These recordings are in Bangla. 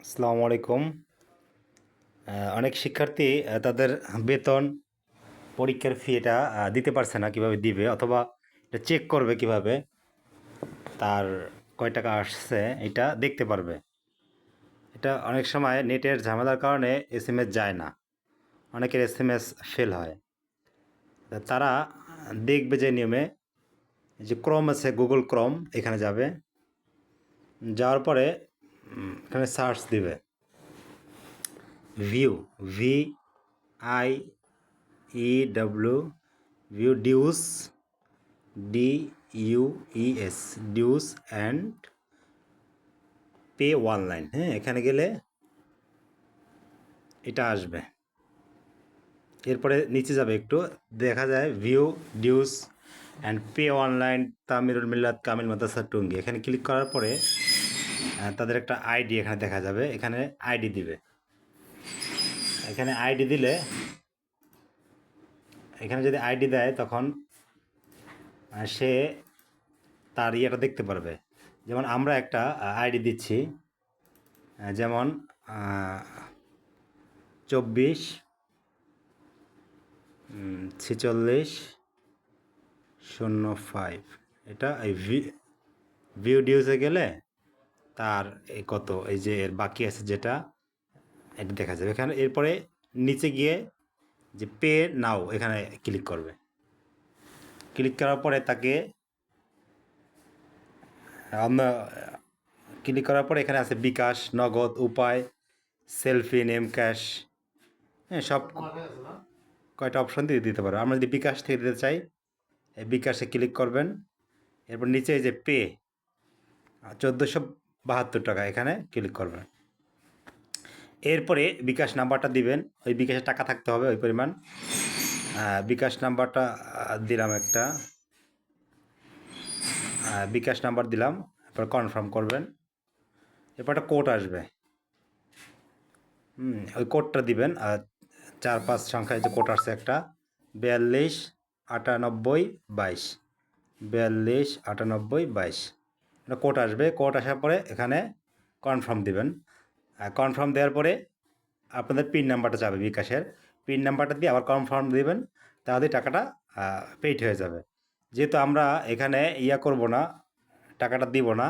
আসসালামু আলাইকুম। অনেক শিক্ষার্থী তাদের বেতন, পরীক্ষার ফি এটা দিতে পারছে না, কিভাবে দিবে অথবা এটা চেক করবে কিভাবে, তার কয় টাকা আসছে এটা দেখতে পারবে। এটা অনেক সময় নেটের ঝামেলার কারণে এসএমএস যায় না, অনেকের এসএমএস ফেল হয়। তারা দেখবে যে নিয়মে, যে ক্রোম আছে, গুগল ক্রোম, এখানে যাবে, যাওয়ার পরে এখানে সার্চ দিবে view, VI EW, view dues, DUES, dues and pay online. হ্যাঁ, এখানে গেলে এটা আসবে। এরপরে নিচে যাবে একটু, দেখা যায় view dues and pay online Tamirul মিল্লাত কামিল মাদ্রাসা টুঙ্গি। এখানে ক্লিক করার পরে তাদের একটা আইডি এখানে দেখা যাবে, এখানে আইডি দিবে। এখানে আইডি দিলে, এখানে যদি আইডি দেয় তখন সে তার ইয়েটা দেখতে পারবে। যেমন আমরা একটা আইডি দিচ্ছি, যেমন 244605। এটা এই ভিউ ডিউসে গেলে তার এই কত, এই যে এর বাকি আছে যেটা, এটা দেখা যাবে এখানে। এরপরে নিচে গিয়ে যে পে নাও এখানে ক্লিক করবে। ক্লিক করার পরে তাকে আমরা ক্লিক করার পরে এখানে আছে বিকাশ, নগদ, উপায়, সেলফি, নেম, ক্যাশ, হ্যাঁ, সব কয়টা অপশন দিয়ে দিতে পারো। আমরা যদি বিকাশ থেকে দিতে চাই, এই বিকাশে ক্লিক করবেন। এরপর নিচে এই যে পে 1472 টাকা, এখানে ক্লিক করবেন। এরপরে বিকাশ নাম্বারটা দিবেন, ওই বিকাশে টাকা থাকতে হবে ওই পরিমাণ। বিকাশ নাম্বারটা দিলাম একটা, বিকাশ নাম্বার দিলাম, এরপর কনফার্ম করবেন। এরপর একটা কোড আসবে, ওই কোডটা দিবেন। 4-5 সংখ্যায় যে কোড আসছে একটা, 429822, 429822, এটা কোড আসবে। কোড আসার পরে এখানে কনফার্ম দিবেন। কনফার্ম দেওয়ার পরে আপনাদের পিন নাম্বারটা যাবে বিকাশের, পিন নাম্বারটা দিয়ে আবার কনফার্ম দেবেন, তাহলে টাকাটা পেইড হয়ে যাবে। যেহেতু আমরা এখানে করব না, টাকাটা দিব না,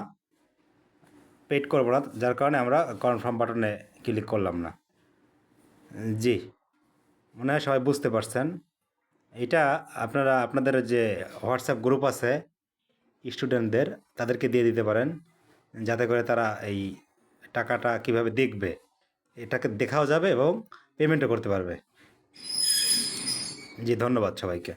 পেইড করব না, যার কারণে আমরা কনফার্ম বাটনে ক্লিক করলাম না। জি, মনে হয় সবাই বুঝতে পারছেন। এটা আপনারা আপনাদের যে হোয়াটসঅ্যাপ গ্রুপ আছে স্টুডেন্টদের, তাদেরকে দিয়ে দিতে পারেন, যাতে করে তারা এই টাকাটা কিভাবে দেখবে, এটাকে দেখাও যাবে এবং পেমেন্টও করতে পারবে। জি, ধন্যবাদ সবাইকে।